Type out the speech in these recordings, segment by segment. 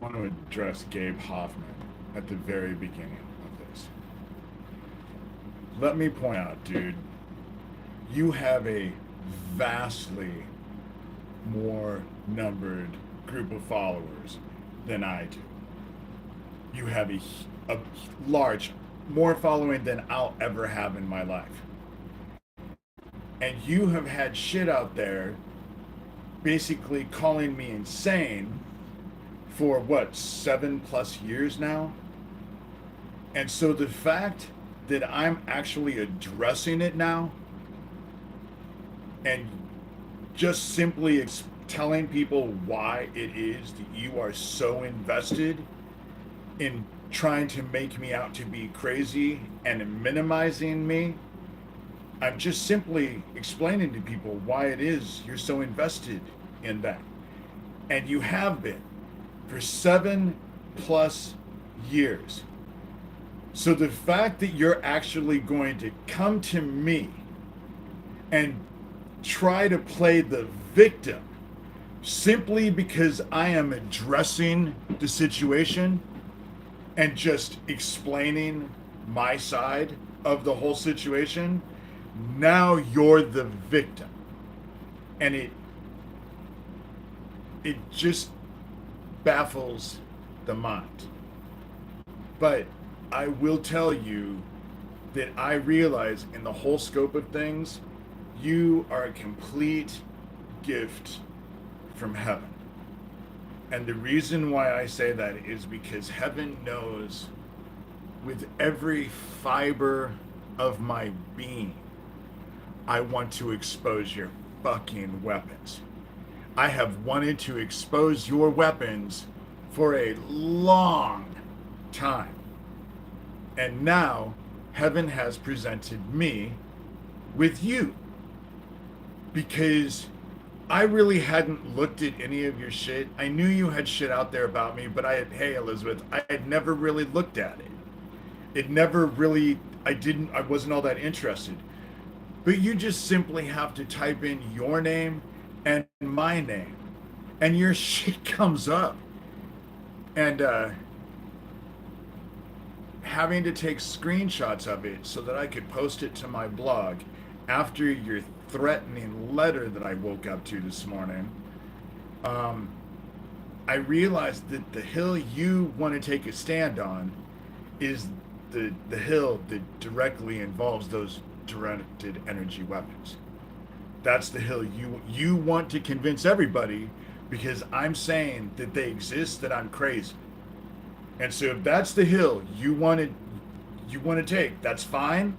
want to address Gabe Hoffman at the very beginning of this. Let me point out, dude, you have a vastly more numbered group of followers than I do. You have a large, more following than I'll ever have in my life. And you have had shit out there basically calling me insane for what, 7+ years now? And so the fact that I'm actually addressing it now and just simply telling people why it is that you are so invested in trying to make me out to be crazy and minimizing me, I'm just simply explaining to people why it is you're so invested in that. And you have been for 7+ years. So the fact that you're actually going to come to me and try to play the victim simply because I am addressing the situation and just explaining my side of the whole situation, now you're the victim. And it just baffles the mind. But I will tell you that I realize in the whole scope of things, you are a complete gift from heaven. And the reason why I say that is because heaven knows with every fiber of my being, I want to expose your fucking weapons. I have wanted to expose your weapons for a long time. And now heaven has presented me with you. Because I really hadn't looked at any of your shit. I knew you had shit out there about me, but hey Elizabeth, I had never really looked at it. It never really, I wasn't all that interested. But you just simply have to type in your name and my name, and your shit comes up. And having to take screenshots of it so that I could post it to my blog after your threatening letter that I woke up to this morning, I realized that the hill you want to take a stand on is the hill that directly involves those directed energy weapons. That's the hill you want to convince everybody, because I'm saying that they exist, that I'm crazy. And so if that's the hill you want to take, that's fine.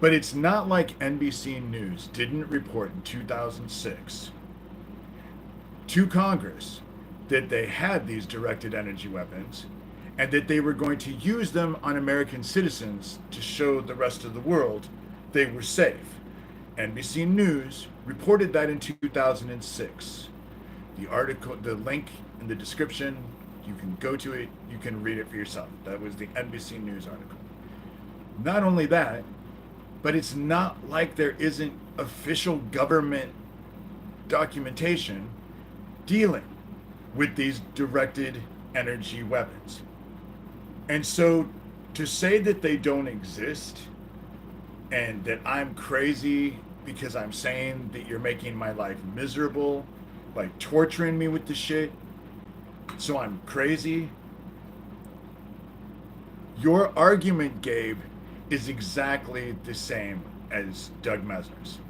But it's not like NBC News didn't report in 2006 to Congress that they had these directed energy weapons and that they were going to use them on American citizens to show the rest of the world they were safe. NBC News reported that in 2006. The article, the link in the description, you can go to it, you can read it for yourself. That was the NBC News article. Not only that, but it's not like there isn't official government documentation dealing with these directed energy weapons. And so to say that they don't exist and that I'm crazy because I'm saying that you're making my life miserable, like torturing me with the shit, so I'm crazy. Your argument, Gabe, is exactly the same as Doug Mesner's,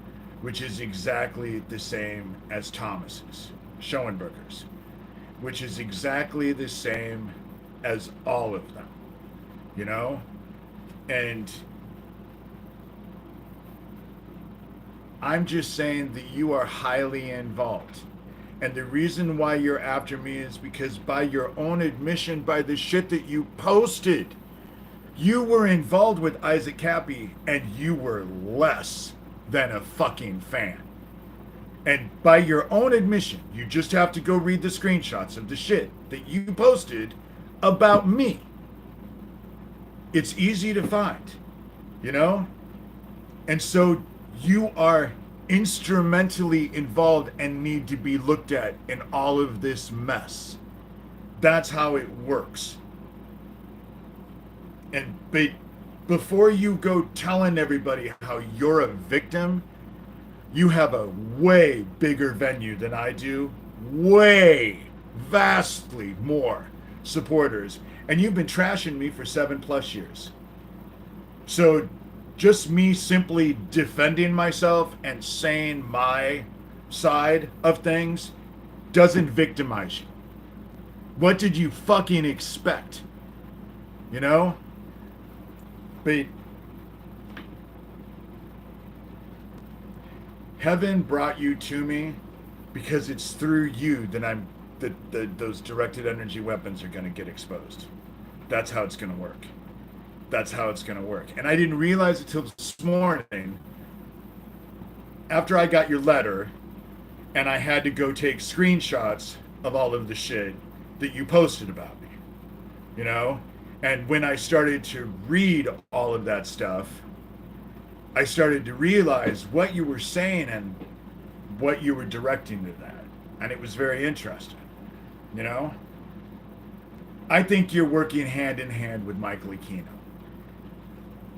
which is exactly the same as Thomas's, Schoenberger's, which is exactly the same as all of them, you know? And I'm just saying that you are highly involved. And the reason why you're after me is because by your own admission, by the shit that you posted, you were involved with Isaac Cappy and you were less than a fucking fan. And by your own admission, you just have to go read the screenshots of the shit that you posted about me. It's easy to find, you know? And so you are instrumentally involved and need to be looked at in all of this mess. That's how it works. And before you go telling everybody how you're a victim, you have a way bigger venue than I do, way, vastly more supporters, and you've been trashing me for 7+ years. So just me simply defending myself and saying my side of things doesn't victimize you. What did you fucking expect? You know? But heaven brought you to me because it's through you that those directed energy weapons are going to get exposed. That's how it's going to work. That's how it's going to work. And I didn't realize it till this morning after I got your letter and I had to go take screenshots of all of the shit that you posted about me, you know? And when I started to read all of that stuff, I started to realize what you were saying and what you were directing to that. And it was very interesting, you know? I think you're working hand in hand with Michael Aquino.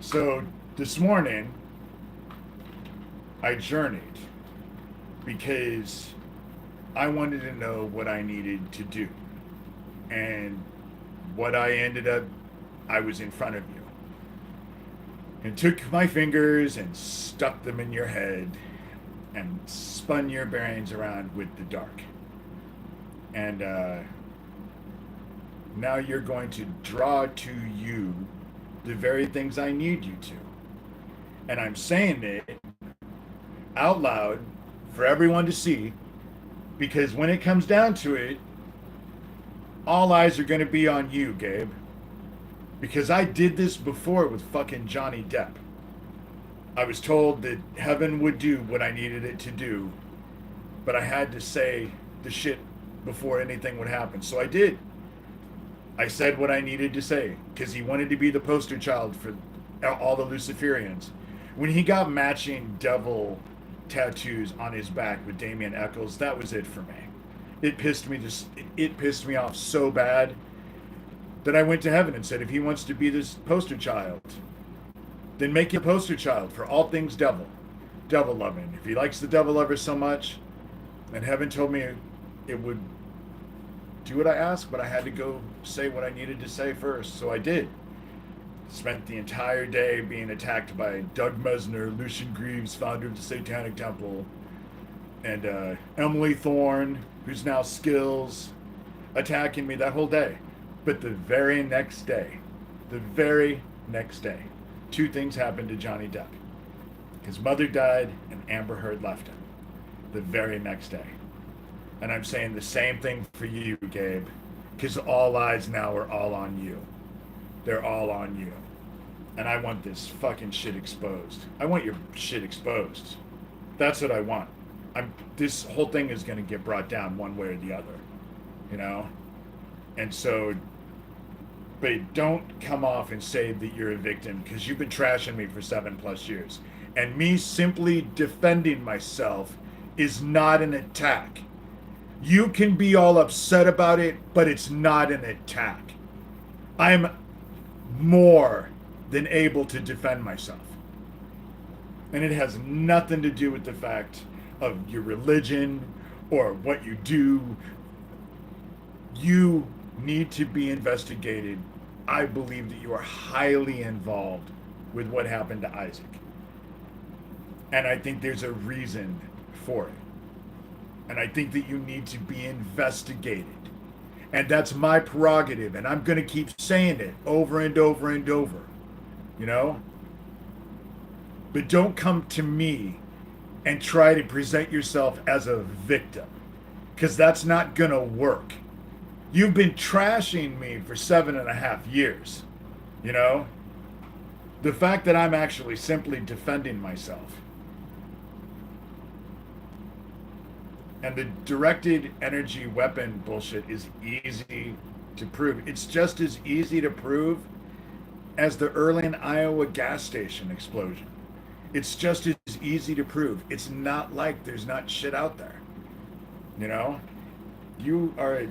So this morning, I journeyed because I wanted to know what I needed to do. And what I ended up, I was in front of you. And took my fingers and stuck them in your head and spun your bearings around with the dark. And now you're going to draw to you the very things I need you to. And I'm saying it out loud for everyone to see, because when it comes down to it, all eyes are going to be on you, Gabe. Because I did this before with fucking Johnny Depp. I was told that heaven would do what I needed it to do, but I had to say the shit before anything would happen. So I did. I said what I needed to say, because he wanted to be the poster child for all the Luciferians. When he got matching devil tattoos on his back with Damien Eccles, that was it for me. It pissed me off so bad that I went to heaven and said, if he wants to be this poster child, then make him a poster child for all things devil loving. If he likes the devil ever so much, and heaven told me it would do what I asked, but I had to go say what I needed to say first. So I did. Spent the entire day being attacked by Doug Mesner, Lucian Greaves, founder of the Satanic Temple, and Emily Thorne, who's now Skills, attacking me that whole day. But the very next day, two things happened to Johnny Depp. His mother died and Amber Heard left him the very next day. And I'm saying the same thing for you, Gabe, because all eyes now are all on you. They're all on you. And I want this fucking shit exposed. I want your shit exposed. That's what I want. This whole thing is going to get brought down one way or the other, you know? And so, but don't come off and say that you're a victim, because you've been trashing me for 7+ years. And me simply defending myself is not an attack. You can be all upset about it, but it's not an attack. I'm more than able to defend myself. And it has nothing to do with the fact of your religion or what you do. You need to be investigated. I believe that you are highly involved with what happened to Isaac. And I think there's a reason for it. And I think that you need to be investigated. And that's my prerogative. And I'm going to keep saying it over and over and over. You know? But don't come to me and try to present yourself as a victim. Because that's not going to work. You've been trashing me for 7.5 years. You know? The fact that I'm actually simply defending myself. And the directed energy weapon bullshit is easy to prove. It's just as easy to prove as the Erlin, Iowa gas station explosion. It's just as easy to prove. It's not like there's not shit out there. You know? You are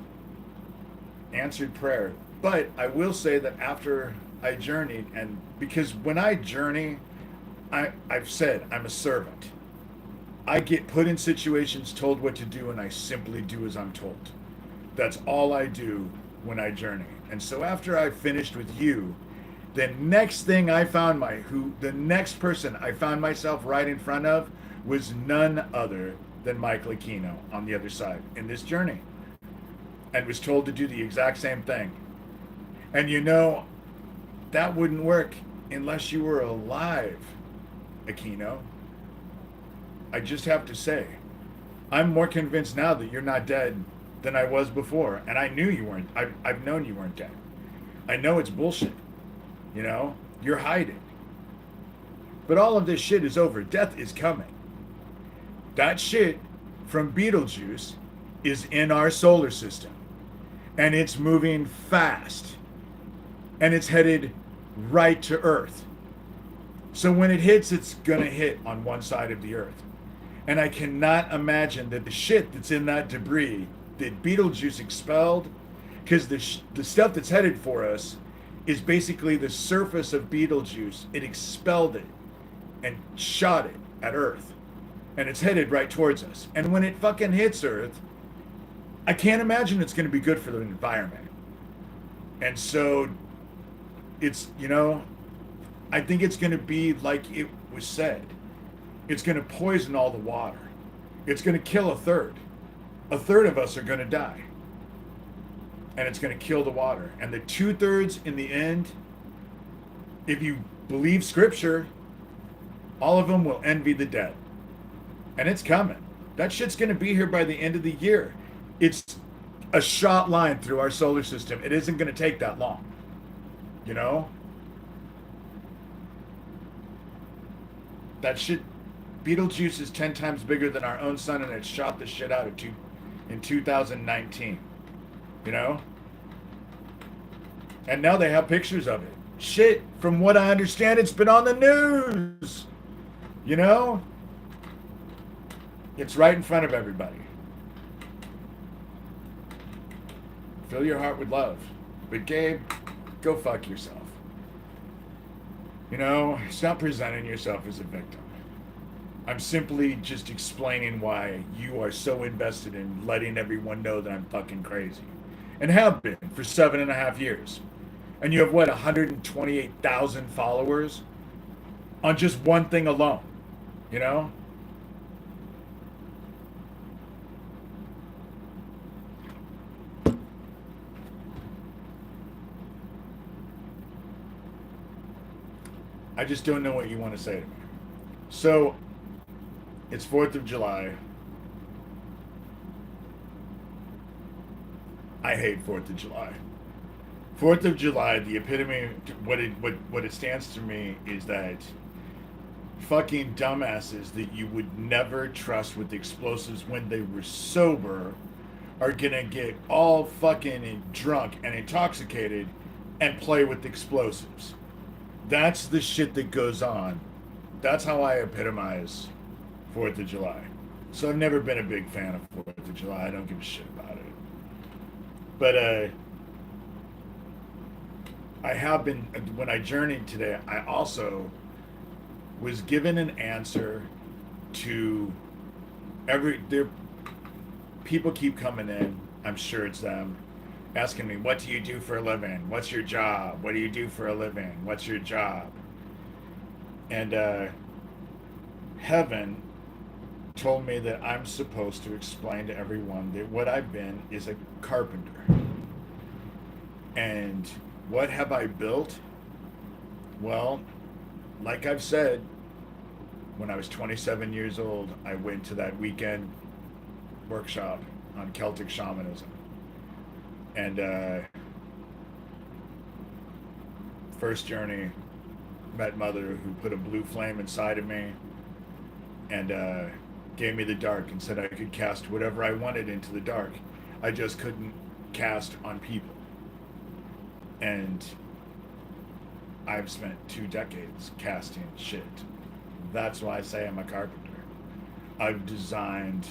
answered prayer. But I will say that after I journeyed, and because when I journey, I've said I'm a servant. I get put in situations, told what to do, and I simply do as I'm told. That's all I do when I journey. And so after I finished with you, the next thing I found the next person I found myself right in front of was none other than Mike Aquino on the other side in this journey, and was told to do the exact same thing. And that wouldn't work unless you were alive, Aquino. I just have to say, I'm more convinced now that you're not dead than I was before. And I knew you weren't. I've known you weren't dead. I know it's bullshit. You're hiding. But all of this shit is over. Death is coming. That shit from Beetlejuice is in our solar system. And it's moving fast. And it's headed right to Earth. So when it hits, it's going to hit on one side of the Earth. And I cannot imagine that the shit that's in that debris that Beetlejuice expelled, because the stuff that's headed for us is basically the surface of Beetlejuice. It expelled it and shot it at Earth. And it's headed right towards us. And when it fucking hits Earth, I can't imagine it's going to be good for the environment. And so it's, I think it's going to be like it was said. It's going to poison all the water. It's going to kill a third. A third of us are going to die. And it's going to kill the water. And the 2/3 in the end, if you believe scripture, all of them will envy the dead. And it's coming. That shit's going to be here by the end of the year. It's a shot line through our solar system. It isn't going to take that long. That shit, Beetlejuice is 10 times bigger than our own sun, and it shot the shit out in 2019. And now they have pictures of it. Shit, from what I understand, it's been on the news. It's right in front of everybody. Fill your heart with love. But Gabe, go fuck yourself. Stop presenting yourself as a victim. I'm simply just explaining why you are so invested in letting everyone know that I'm fucking crazy. And have been for 7.5 years. And you have, 128,000 followers on just one thing alone. I just don't know what you want to say to me. So, it's 4th of July. I hate 4th of July. 4th of July, the epitome, what it stands to me is that fucking dumbasses that you would never trust with explosives when they were sober are gonna get all fucking drunk and intoxicated and play with explosives. That's the shit that goes on. That's how I epitomize 4th of July. So I've never been a big fan of 4th of July. I don't give a shit about it. But I have been, when I journeyed today, I also was given an answer to people keep coming in, I'm sure it's them, asking me, what do you do for a living? What's your job? What do you do for a living? What's your job? And heaven told me that I'm supposed to explain to everyone that what I've been is a carpenter. And what have I built? Well, like I've said, when I was 27 years old, I went to that weekend workshop on Celtic shamanism. And first journey, met Mother, who put a blue flame inside of me and gave me the dark and said I could cast whatever I wanted into the dark. I just couldn't cast on people. And I've spent 2 decades casting shit. That's why I say I'm a carpenter. I've designed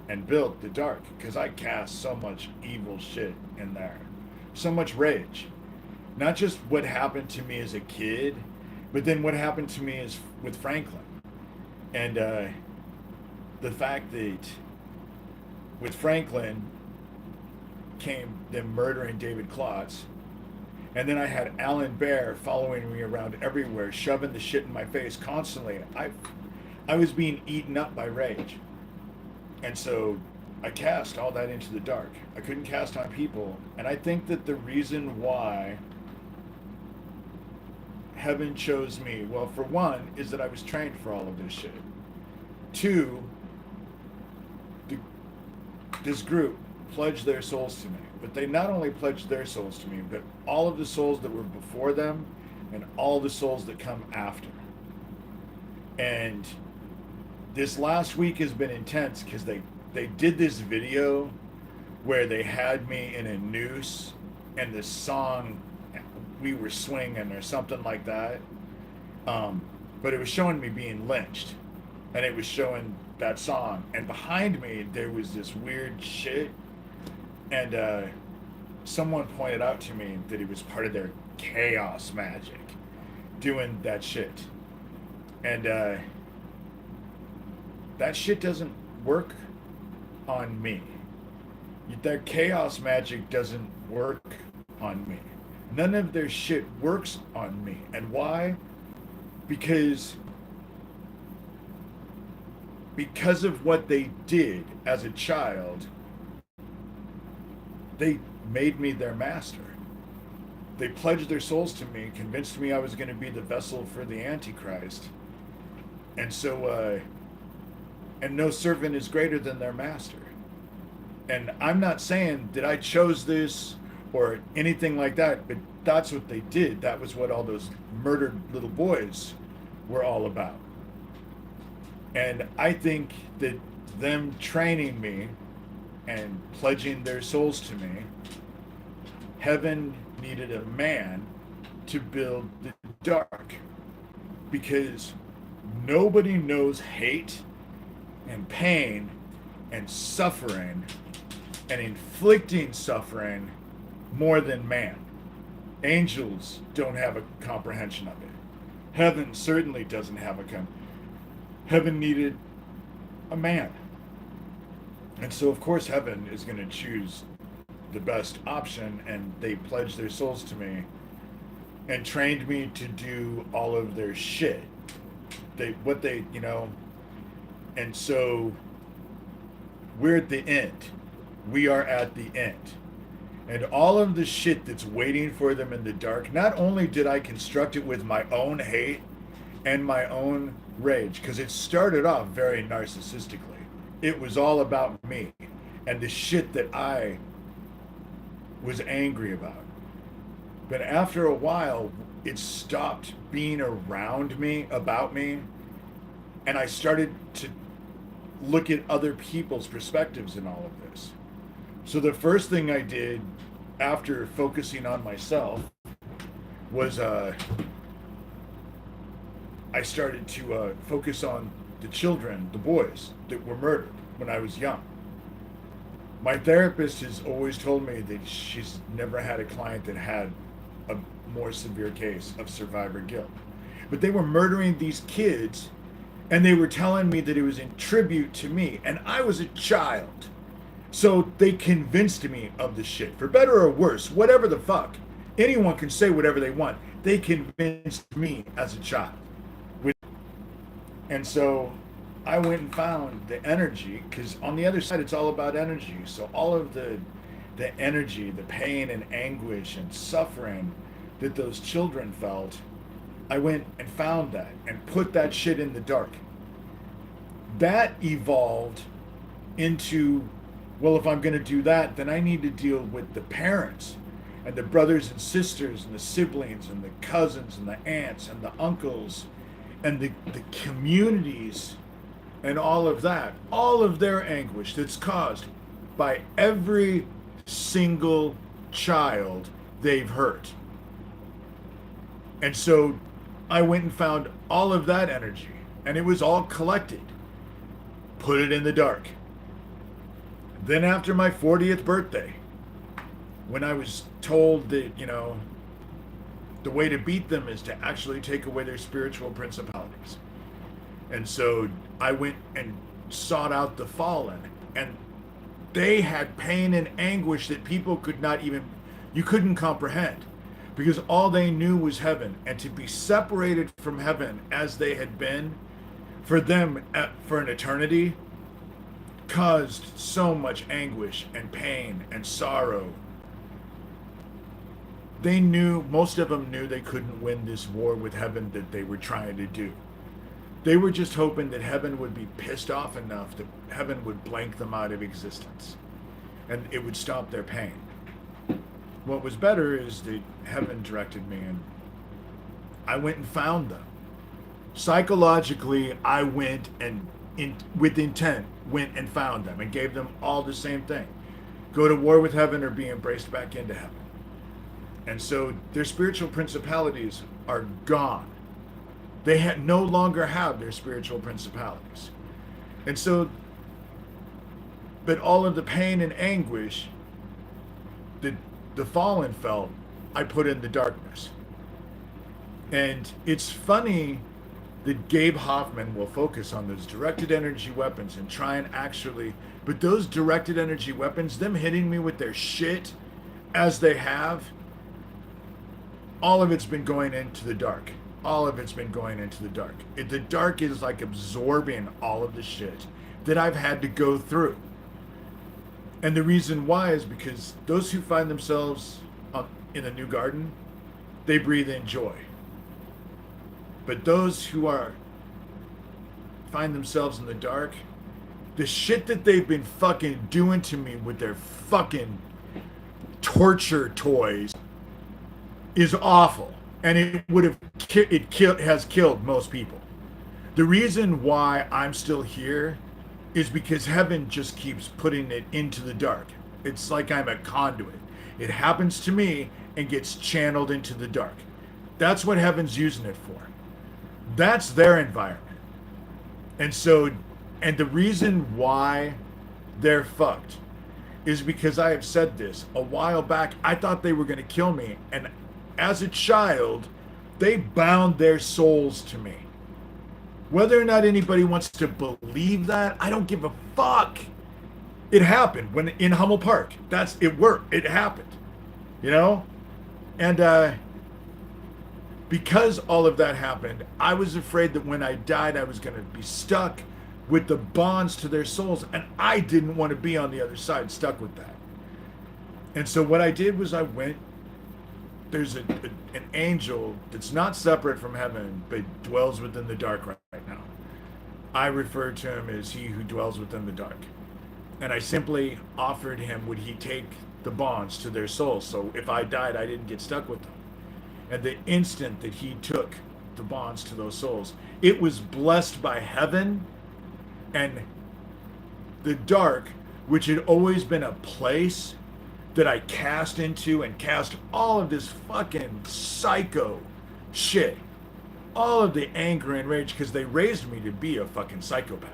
and built the dark because I cast so much evil shit in there. so much rage. Not just what happened to me as a kid, but then what happened to me is with Franklin. And the fact that with Franklin came them murdering David Klotz. And then I had Alan Bear following me around everywhere, shoving the shit in my face constantly. I was being eaten up by rage. And so I cast all that into the dark. I couldn't cast on people. And I think that the reason why heaven chose me, well, for one, is that I was trained for all of this shit. Two, this group pledged their souls to me. But they not only pledged their souls to me, but all of the souls that were before them and all the souls that come after. And this last week has been intense because they did this video where they had me in a noose and the song we were swinging or something like that. But it was showing me being lynched, and it was showing that song. And behind me, there was this weird shit. And someone pointed out to me that it was part of their chaos magic, doing that shit. And that shit doesn't work on me. Their chaos magic doesn't work on me. None of their shit works on me. And why? Because of what they did as a child, they made me their master. They pledged their souls to me, convinced me I was going to be the vessel for the Antichrist. And so, and no servant is greater than their master. And I'm not saying that I chose this or anything like that, but that's what they did. That was what all those murdered little boys were all about. And I think that them training me and pledging their souls to me, heaven needed a man to build the dark, because nobody knows hate and pain and suffering and inflicting suffering more than man. Angels don't have a comprehension of it. Heaven certainly doesn't have heaven needed a man. And so, of course, heaven is going to choose the best option, and they pledged their souls to me and trained me to do all of their shit. And so we're at the end. We are at the end. And all of the shit that's waiting for them in the dark, not only did I construct it with my own hate and my own rage, because it started off very narcissistically. It was all about me and the shit that I was angry about. But after a while, it stopped being around me, about me, and I started to look at other people's perspectives in all of this. So the first thing I did after focusing on myself was I started to focus on the children, the boys that were murdered when I was young. My therapist has always told me that she's never had a client that had a more severe case of survivor guilt. But they were murdering these kids, and they were telling me that it was in tribute to me, and I was a child. So they convinced me of the shit, for better or worse, whatever the fuck. Anyone can say whatever they want. They convinced me as a child. And so I went and found the energy, because on the other side, it's all about energy. So all of the energy, the pain and anguish and suffering that those children felt, I went and found that and put that shit in the dark. That evolved into, well, if I'm going to do that, then I need to deal with the parents and the brothers and sisters and the siblings and the cousins and the aunts and the uncles and the communities and all of that, all of their anguish that's caused by every single child they've hurt. And so I went and found all of that energy, and it was all collected, put it in the dark. Then after my 40th birthday, when I was told that, the way to beat them is to actually take away their spiritual principalities. And so I went and sought out the fallen, and they had pain and anguish that people could not even, you couldn't comprehend, because all they knew was heaven. And to be separated from heaven as they had been for them for an eternity caused so much anguish and pain and sorrow. They knew, most of them knew they couldn't win this war with heaven that they were trying to do. They were just hoping that heaven would be pissed off enough that heaven would blank them out of existence and it would stop their pain. What was better is that heaven directed me, and I went and found them. Psychologically, I went and with intent went and found them and gave them all the same thing: go to war with heaven or be embraced back into heaven. And so their spiritual principalities are gone. They no longer have their spiritual principalities. And so, but all of the pain and anguish that the fallen felt, I put in the darkness. And it's funny that Gabe Hoffman will focus on those directed energy weapons and try and actually, but those directed energy weapons, them hitting me with their shit as they have, all of it's been going into the dark. All of it's been going into the dark. The dark is like absorbing all of the shit that I've had to go through. And the reason why is because those who find themselves in a new garden, they breathe in joy. But those who find themselves in the dark, the shit that they've been fucking doing to me with their fucking torture toys is awful, and it has killed most people. The reason why I'm still here is because heaven just keeps putting it into the dark. It's like I'm a conduit. It happens to me and gets channeled into the dark. That's what heaven's using it for. That's their environment. And so, and the reason why they're fucked is because I have said this a while back. I thought they were going to kill me, and as a child, they bound their souls to me. Whether or not anybody wants to believe that, I don't give a fuck. It happened when in Hummel Park. It worked. It happened. And because all of that happened, I was afraid that when I died, I was going to be stuck with the bonds to their souls, and I didn't want to be on the other side stuck with that. And so what I did was I went. There's an angel that's not separate from heaven, but dwells within the dark right now. I refer to him as he who dwells within the dark. And I simply offered him, would he take the bonds to their souls? So if I died, I didn't get stuck with them. And the instant that he took the bonds to those souls, it was blessed by heaven and the dark, which had always been a place that I cast into and cast all of this fucking psycho shit, all of the anger and rage, because they raised me to be a fucking psychopath.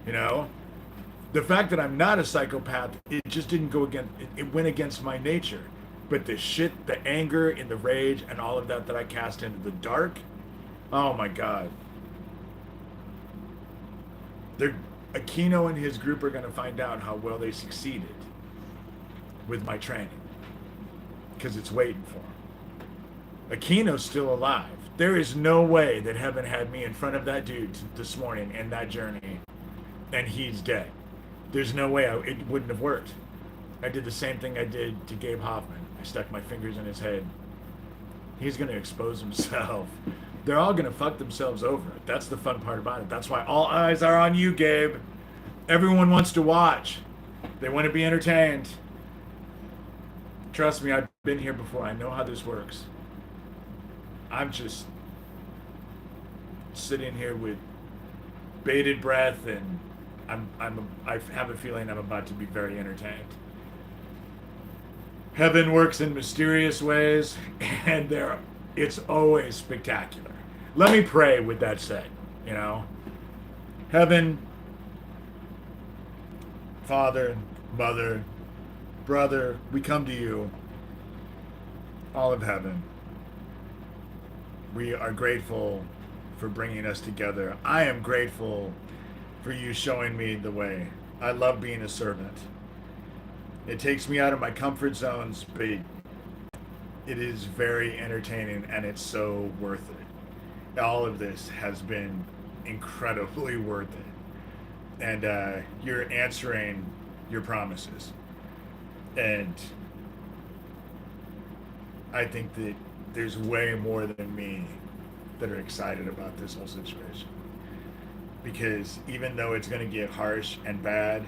The fact that I'm not a psychopath, it just didn't go against, it went against my nature. But the shit, the anger and the rage and all of that I cast into the dark, oh my God. Aquino and his group are going to find out how well they succeeded with my training, because it's waiting for him. Aquino's still alive. There is no way that heaven had me in front of that dude this morning in that journey and he's dead. There's no way it wouldn't have worked. I did the same thing I did to Gabe Hoffman. I stuck my fingers in his head. He's going to expose himself. They're all going to fuck themselves over. That's the fun part about it. That's why all eyes are on you, Gabe. Everyone wants to watch. They want to be entertained. Trust me, I've been here before. I know how this works. I'm just sitting here with bated breath, and I have a feeling I'm about to be very entertained. Heaven works in mysterious ways, and it's always spectacular. Let me pray with that said, Heaven, Father, Mother, brother, we come to you, all of heaven. We are grateful for bringing us together. I am grateful for you showing me the way. I love being a servant. It takes me out of my comfort zones, but it is very entertaining and it's so worth it. All of this has been incredibly worth it. And you're answering your promises. And I think that there's way more than me that are excited about this whole situation. Because even though it's going to get harsh and bad,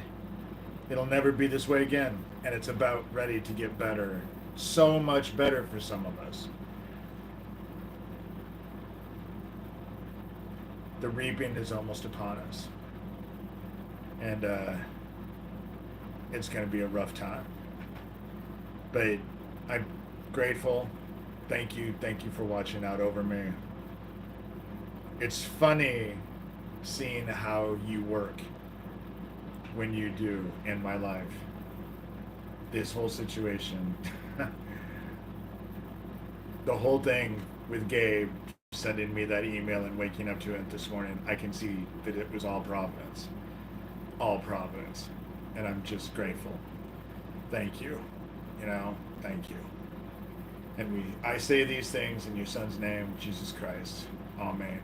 it'll never be this way again. And it's about ready to get better. So much better for some of us. The reaping is almost upon us. And it's going to be a rough time. But I'm grateful. Thank you for watching out over me. It's funny seeing how you work when you do in my life. This whole situation, the whole thing with Gabe sending me that email and waking up to it this morning, I can see that it was all providence. All providence. And I'm just grateful. Thank you. Thank you. And I say these things in your son's name, Jesus Christ. Amen.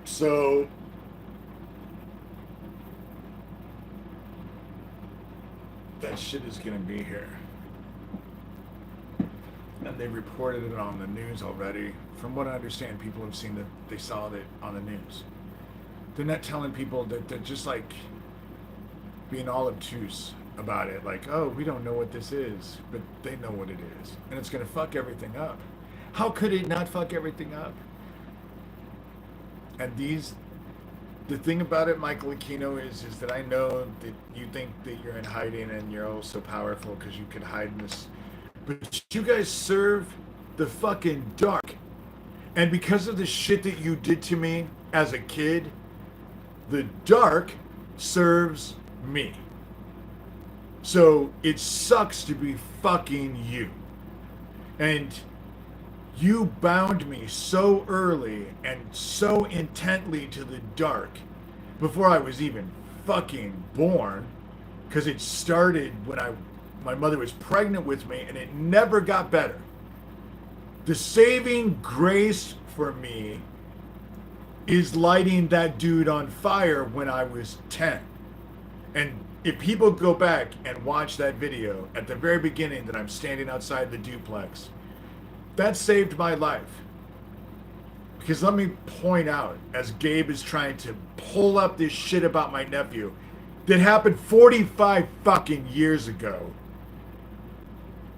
So, that shit is gonna be here. And they reported it on the news already. From what I understand, people have seen that they saw it on the news. They're not telling people that they're just like being all obtuse about it. Like, oh, we don't know what this is, but they know what it is. And it's gonna fuck everything up. How could it not fuck everything up? And the thing about it, Michael Aquino, is that I know that you think that you're in hiding and you're all so powerful because you can hide in this. But you guys serve the fucking dark. And because of the shit that you did to me as a kid, the dark serves me. So it sucks to be fucking you. And you bound me so early and so intently to the dark before I was even fucking born, because it started when my mother was pregnant with me, and it never got better. The saving grace for me is lighting that dude on fire when I was 10. And if people go back and watch that video at the very beginning that I'm standing outside the duplex, that saved my life. Because let me point out, as Gabe is trying to pull up this shit about my nephew that happened 45 fucking years ago,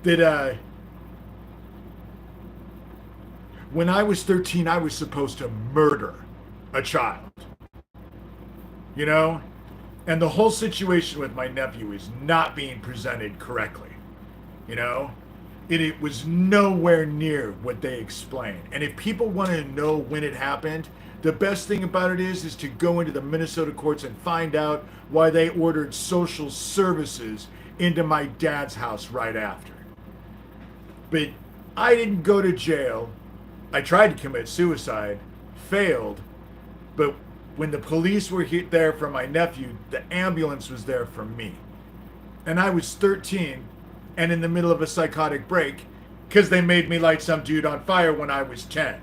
that when I was 13, I was supposed to murder a child. And the whole situation with my nephew is not being presented correctly. It was nowhere near what they explained. And if people want to know when it happened, the best thing about it is to go into the Minnesota courts and find out why they ordered social services into my dad's house right after. But I didn't go to jail. I tried to commit suicide, failed. But when the police were there for my nephew, the ambulance was there for me. And I was 13 and in the middle of a psychotic break because they made me light some dude on fire when I was 10.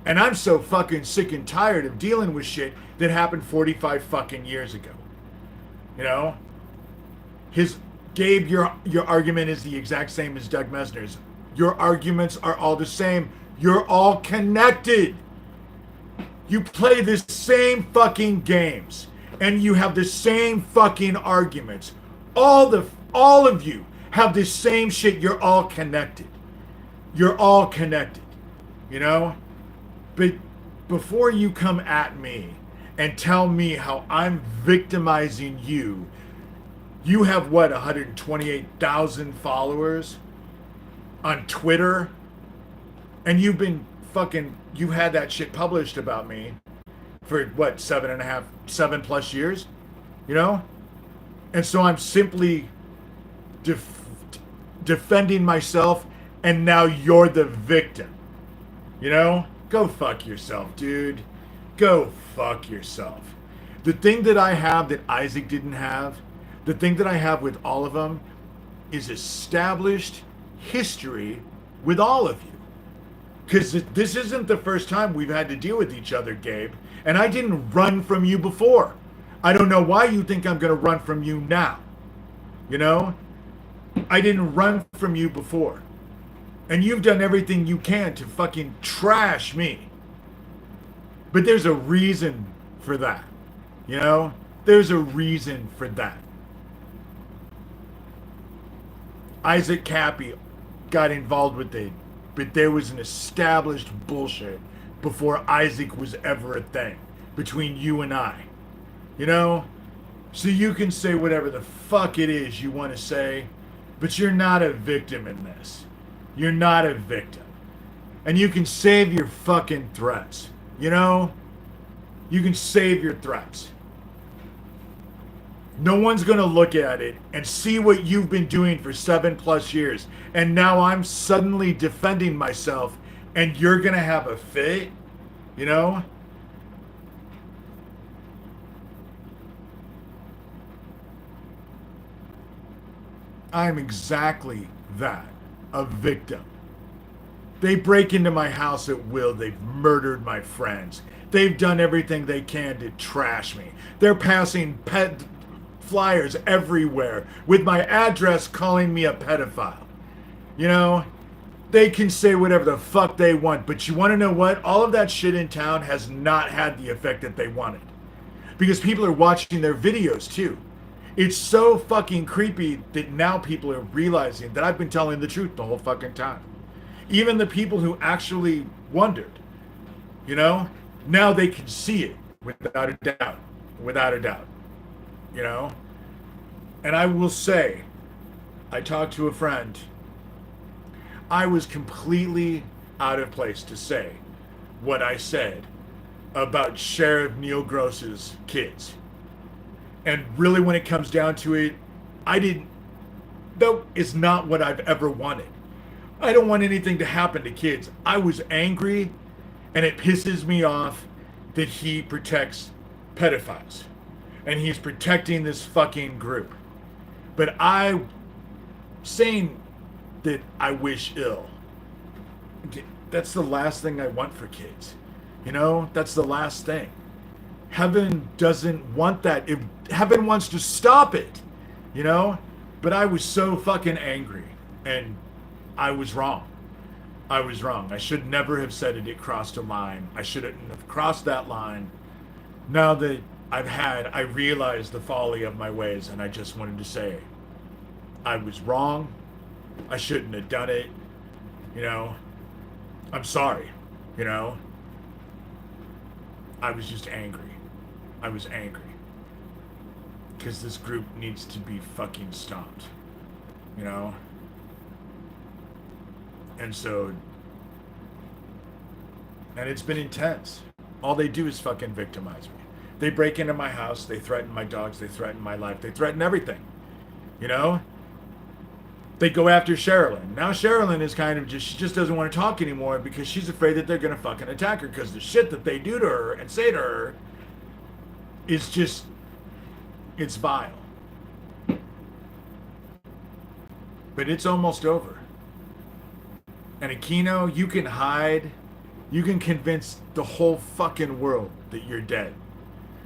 And I'm so fucking sick and tired of dealing with shit that happened 45 fucking years ago. Gabe, your argument is the exact same as Doug Mesner's. Your arguments are all the same. You're all connected. You play the same fucking games. And you have the same fucking arguments. All of you have the same shit. You're all connected. You're all connected. But before you come at me and tell me how I'm victimizing you, you have 128,000 followers on Twitter, and you've had that shit published about me for 7+ years, And so I'm simply defending myself, and now you're the victim. You know? Go fuck yourself, dude. Go fuck yourself. The thing that I have that Isaac didn't have, the thing that I have with all of them, is established history with all of you. Because this isn't the first time we've had to deal with each other, Gabe. And I didn't run from you before. I don't know why you think I'm going to run from you now. You know? I didn't run from you before. And you've done everything you can to fucking trash me. But there's a reason for that. You know? There's a reason for that. Isaac Cappy got involved with it, but there was an established bullshit before Isaac was ever a thing between you and I. You know? So you can say whatever the fuck it is you want to say, but you're not a victim in this. You're not a victim. And you can save your fucking threats. You know? You can save your threats. No one's going to look at it and see what you've been doing for 7+ years. And now I'm suddenly defending myself and you're going to have a fit, you know? I'm exactly that, a victim. They break into my house at will. They've murdered my friends. They've done everything they can to trash me. They're passing pet flyers everywhere with my address calling me a pedophile. You know, they can say whatever the fuck they want, but you want to know what? All of that shit in town has not had the effect that they wanted. Because people are watching their videos too. It's so fucking creepy that now people are realizing that I've been telling the truth the whole fucking time. Even the people who actually wondered, you know, now they can see it without a doubt. Without a doubt. You know? And I will say, I talked to a friend, I was completely out of place to say what I said about Sheriff Neil Gross's kids. And really when it comes down to it, that is not what I've ever wanted. I don't want anything to happen to kids. I was angry, and it pisses me off that he protects pedophiles. And he's protecting this fucking group. But saying that I wish ill, that's the last thing I want for kids. You know, that's the last thing. Heaven doesn't want that. Heaven wants to stop it, you know? But I was so fucking angry, and I was wrong. I was wrong. I should never have said it. It crossed a line. I shouldn't have crossed that line. Now that I realized the folly of my ways, and I just wanted to say, I was wrong. I shouldn't have done it. You know, I'm sorry, you know. I was just angry. I was angry. Because this group needs to be fucking stopped, you know. And so, and it's been intense. All they do is fucking victimize me. They break into my house, they threaten my dogs, they threaten my life, they threaten everything. You know? They go after Sherilyn. Now Sherilyn is kind of she just doesn't want to talk anymore because she's afraid that they're going to fucking attack her because the shit that they do to her and say to her is just, it's vile. But it's almost over. And Aquino, you can hide, you can convince the whole fucking world that you're dead.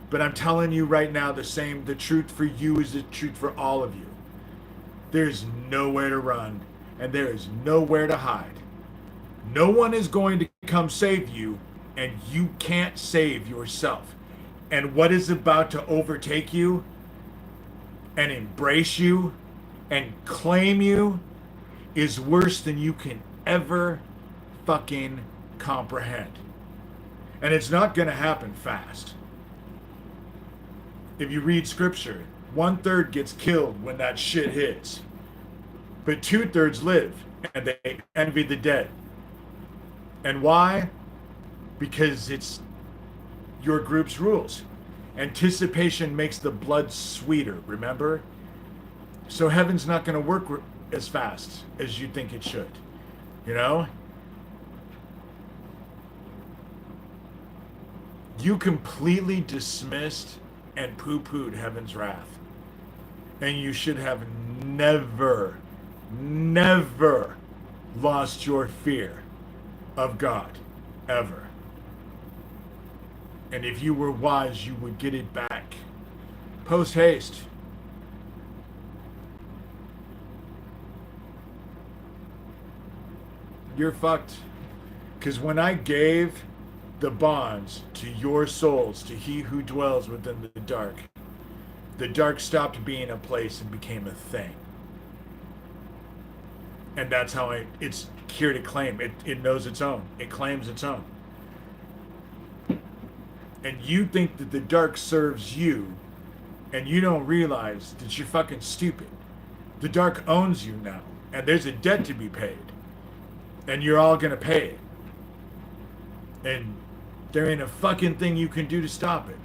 But I'm telling you right now, the truth for you is the truth for all of you. There's nowhere to run, and there is nowhere to hide. No one is going to come save you, and you can't save yourself. And what is about to overtake you, and embrace you, and claim you, is worse than you can ever fucking comprehend. And it's not going to happen fast. If you read scripture, 1/3 gets killed when that shit hits. But 2/3 live, and they envy the dead. And why? Because it's your group's rules. Anticipation makes the blood sweeter, remember? So heaven's not going to work as fast as you think it should. You know? You completely dismissed and poo-pooed heaven's wrath. And you should have never, never lost your fear of God. Ever. And if you were wise, you would get it back. Post haste. You're fucked. Because when I gave the bonds to your souls, to he who dwells within the dark stopped being a place and became a thing. And that's how it's here to claim. It knows its own. It claims its own. And you think that the dark serves you, and you don't realize that you're fucking stupid. The dark owns you now, and there's a debt to be paid. And you're all gonna pay it. And there ain't a fucking thing you can do to stop it.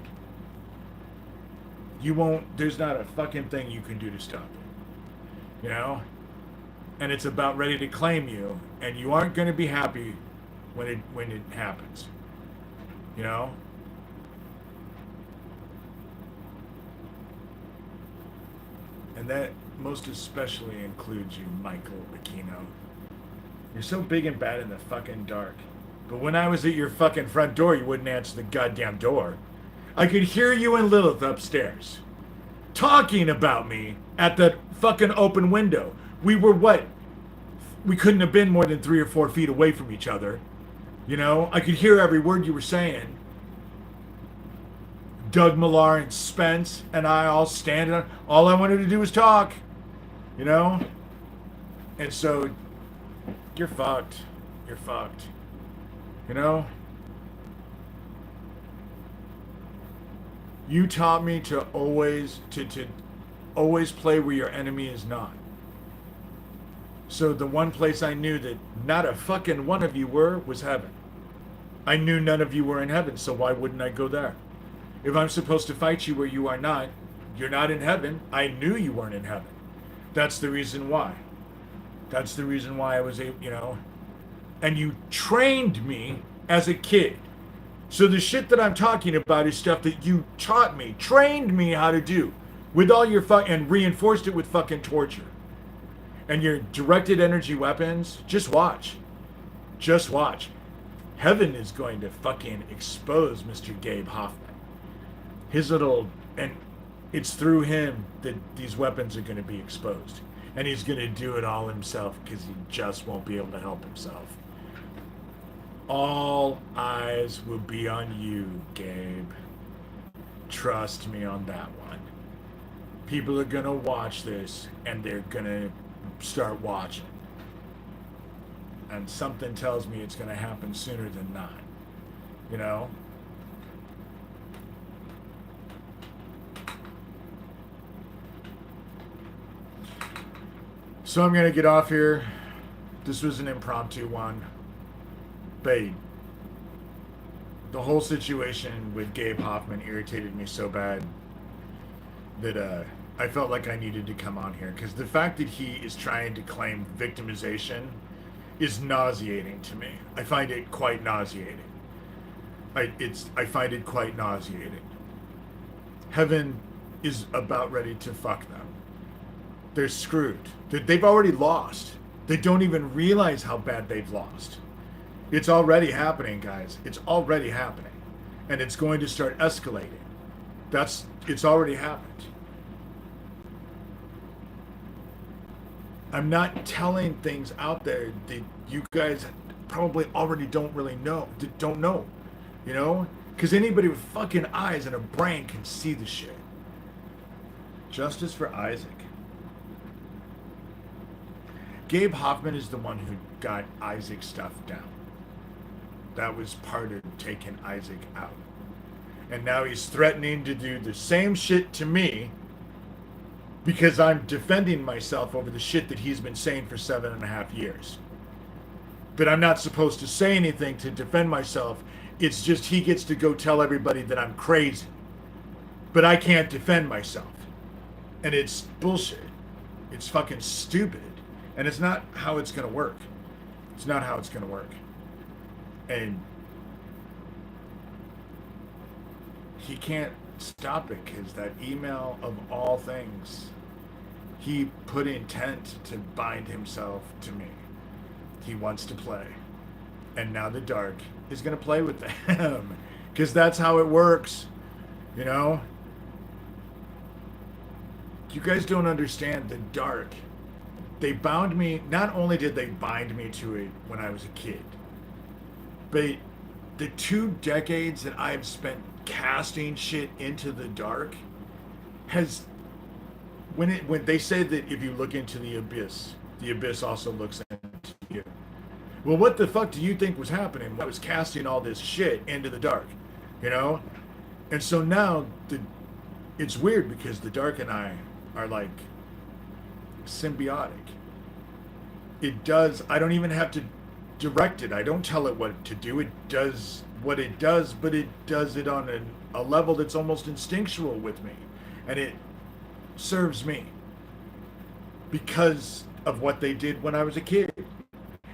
There's not a fucking thing you can do to stop it. You know? And it's about ready to claim you, and you aren't gonna be happy when it happens. You know? And that most especially includes you, Michael Aquino. You're so big and bad in the fucking dark. But when I was at your fucking front door, you wouldn't answer the goddamn door. I could hear you and Lilith upstairs talking about me at that fucking open window. We were what? We couldn't have been more than 3 or 4 feet away from each other. You know? I could hear every word you were saying. Doug Millar and Spence and I all standing. All I wanted to do was talk. You know? And so, you're fucked. You're fucked. You know? You taught me to always play where your enemy is not. So the one place I knew that not a fucking one of you were was heaven. I knew none of you were in heaven, so why wouldn't I go there? If I'm supposed to fight you where you are not, you're not in heaven. I knew you weren't in heaven. That's the reason why. That's the reason why I was able, you know. And you trained me as a kid. So the shit that I'm talking about is stuff that you taught me, trained me how to do. With all your and reinforced it with fucking torture. And your directed energy weapons, just watch. Just watch. Heaven is going to fucking expose Mr. Gabe Hoffman. His little, and it's through him that these weapons are going to be exposed. And he's going to do it all himself because he just won't be able to help himself. All eyes will be on you, Gabe. Trust me on that one. People are going to watch this and they're going to start watching. And something tells me it's going to happen sooner than not. You know? So I'm going to get off here. This was an impromptu one. But the whole situation with Gabe Hoffman irritated me so bad that I felt like I needed to come on here. Because the fact that he is trying to claim victimization is nauseating to me. I find it quite nauseating. I find it quite nauseating. Heaven is about ready to fuck them. They're screwed. They've already lost. They don't even realize how bad they've lost. It's already happening, guys. It's already happening. And it's going to start escalating. It's already happened. I'm not telling things out there that you guys probably already don't know. You know? Because anybody with fucking eyes and a brain can see the shit. Justice for Isaac. Gabe Hoffman is the one who got Isaac's stuff down. That was part of taking Isaac out. And now he's threatening to do the same shit to me because I'm defending myself over the shit that he's been saying for 7.5 years. But I'm not supposed to say anything to defend myself. It's just he gets to go tell everybody that I'm crazy. but I can't defend myself. And it's bullshit. It's fucking stupid. And it's not how it's going to work. It's not how it's going to work. And he can't stop it because that email of all things, he put intent to bind himself to me. He wants to play. And now the dark is going to play with them because that's how it works. You know? You guys don't understand the dark. They bound me. Not only did they bind me to it when I was a kid, but the 2 decades that I've spent casting shit into the dark has, when they say that if you look into the abyss also looks into you. Well, what the fuck do you think was happening when I was casting all this shit into the dark? You know? And so now it's weird because the dark and I are like symbiotic. It does, I don't even have to direct it. I don't tell it what to do. It does what it does, but it does it on a level that's almost instinctual with me. And it serves me because of what they did when I was a kid.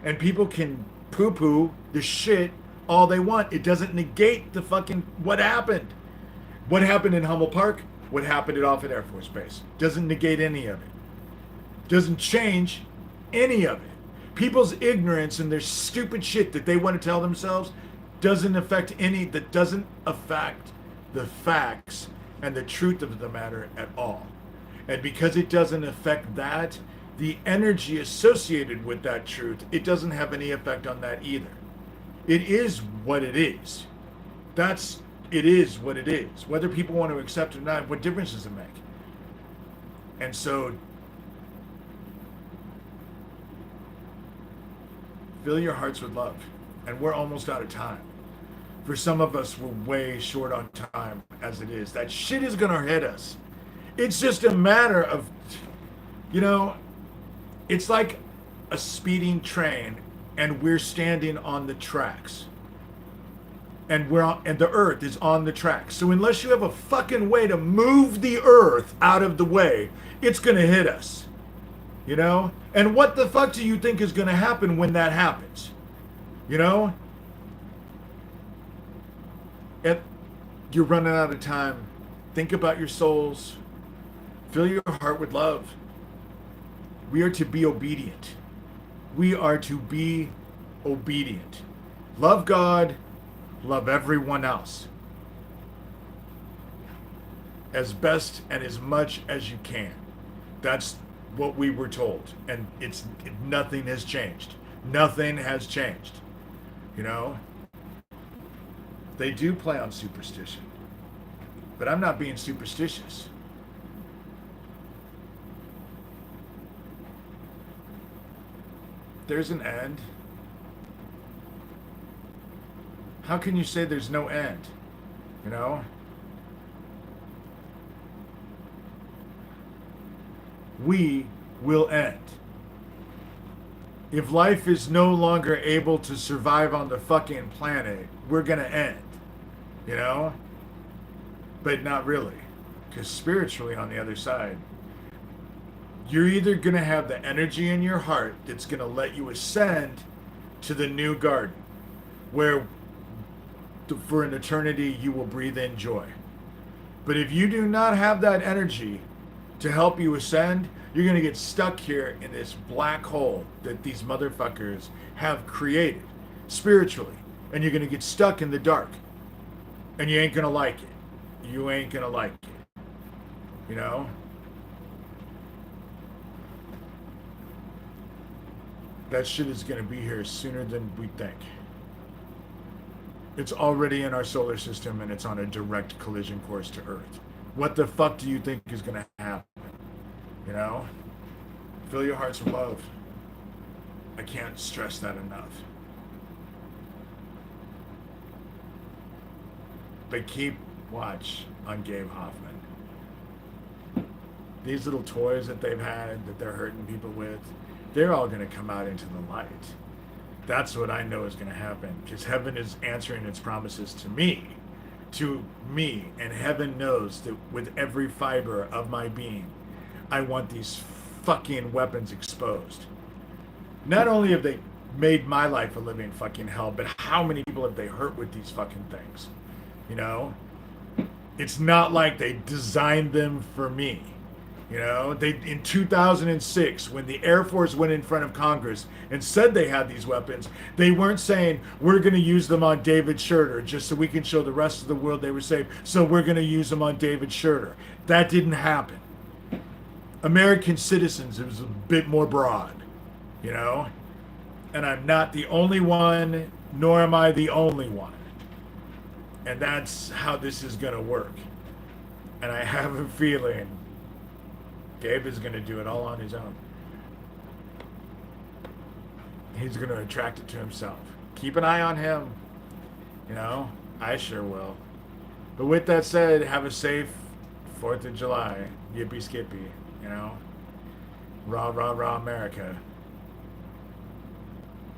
And people can poo-poo the shit all they want. It doesn't negate the fucking what happened. What happened in Hummel Park? What happened at Offutt Air Force Base? Doesn't negate any of it. Doesn't change any of it. People's ignorance and their stupid shit that they want to tell themselves doesn't affect the facts and the truth of the matter at all. And because it doesn't affect that, the energy associated with that truth, it doesn't have any effect on that either. It is what it is. It is what it is. Whether people want to accept it or not, what difference does it make? And so, fill your hearts with love. And we're almost out of time. For some of us, we're way short on time as it is. That shit is going to hit us. It's just a matter of, you know, it's like a speeding train and we're standing on the tracks. And the earth is on the tracks. So unless you have a fucking way to move the earth out of the way, it's going to hit us. You know? And what the fuck do you think is going to happen when that happens? You know? You're running out of time. Think about your souls. Fill your heart with love. We are to be obedient. We are to be obedient. Love God. Love everyone else. As best and as much as you can. That's what we were told. And nothing has changed. Nothing has changed. You know? They do play on superstition. But I'm not being superstitious. There's an end. How can you say there's no end? You know? We will end. If life is no longer able to survive on the fucking planet, we're gonna end. You know? But not really. Because spiritually on the other side, you're either gonna have the energy in your heart that's gonna let you ascend to the new garden, where for an eternity you will breathe in joy. But if you do not have that energy to help you ascend, you're going to get stuck here in this black hole that these motherfuckers have created spiritually. And you're going to get stuck in the dark. And you ain't going to like it. You ain't going to like it. You know? That shit is going to be here sooner than we think. It's already in our solar system and it's on a direct collision course to Earth. What the fuck do you think is going to happen? You know? Fill your hearts with love. I can't stress that enough. But keep watch on Gabe Hoffman. These little toys that they've had that they're hurting people with, they're all going to come out into the light. That's what I know is going to happen, because heaven is answering its promises to me to me, and heaven knows that with every fiber of my being, I want these fucking weapons exposed. Not only have they made my life a living fucking hell, but how many people have they hurt with these fucking things? You know? It's not like they designed them for me. You know, they in 2006, when the Air Force went in front of Congress and said they had these weapons, they weren't saying we're going to use them on David Shurter just so we can show the rest of the world they were safe. So we're going to use them on David Shurter. That didn't happen. American citizens, it was a bit more broad, you know, and I'm not the only one, nor am I the only one. And that's how this is going to work. And I have a feeling Gabe is going to do it all on his own. He's going to attract it to himself. Keep an eye on him. You know, I sure will. But with that said, have a safe 4th of July. Yippee skippy, you know. Rah, rah, rah, America.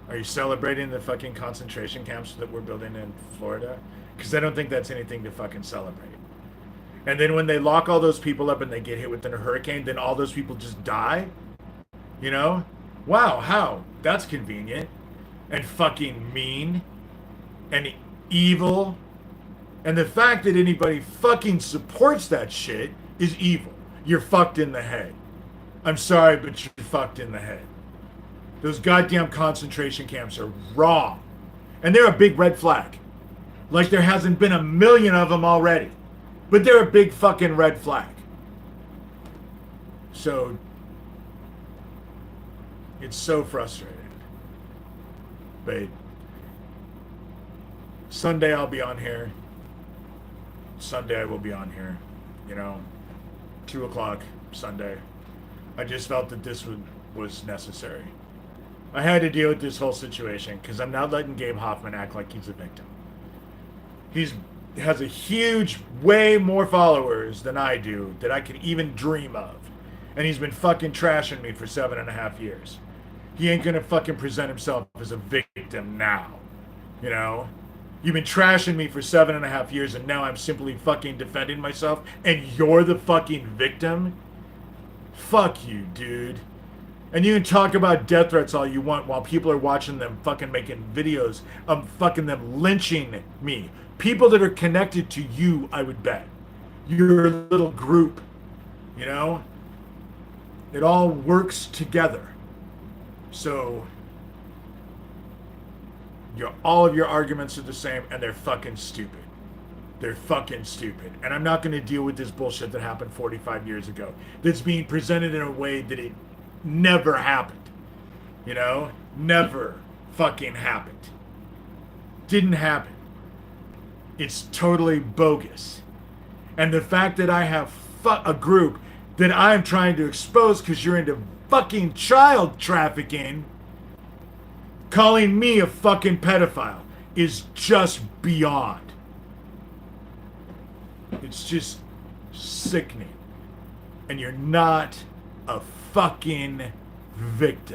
Are you celebrating the fucking concentration camps that we're building in Florida? Because I don't think that's anything to fucking celebrate. And then when they lock all those people up and they get hit with a hurricane, then all those people just die? You know? Wow, how? That's convenient. And fucking mean. And evil. And the fact that anybody fucking supports that shit is evil. You're fucked in the head. I'm sorry, but you're fucked in the head. Those goddamn concentration camps are wrong. And they're a big red flag. Like there hasn't been a million of them already. But they're a big fucking red flag. So, it's so frustrating. But Sunday I'll be on here. Sunday I will be on here. You know, 2 o'clock Sunday. I just felt that this was necessary. I had to deal with this whole situation because I'm not letting Gabe Hoffman act like he's a victim. He has a huge, way more followers than I do that I could even dream of. And he's been fucking trashing me for 7.5 years. He ain't gonna fucking present himself as a victim now. You know? You've been trashing me for 7.5 years and now I'm simply fucking defending myself and you're the fucking victim? Fuck you, dude. And you can talk about death threats all you want while people are watching them fucking making videos of fucking them lynching me. People that are connected to you, I would bet. Your little group, you know? It all works together. So, all of your arguments are the same and they're fucking stupid. They're fucking stupid. And I'm not going to deal with this bullshit that happened 45 years ago. That's being presented in a way that it never happened. You know? Never fucking happened. Didn't happen. It's totally bogus. And the fact that I have a group that I'm trying to expose because you're into fucking child trafficking, calling me a fucking pedophile, is just beyond. It's just sickening. And you're not a fucking victim.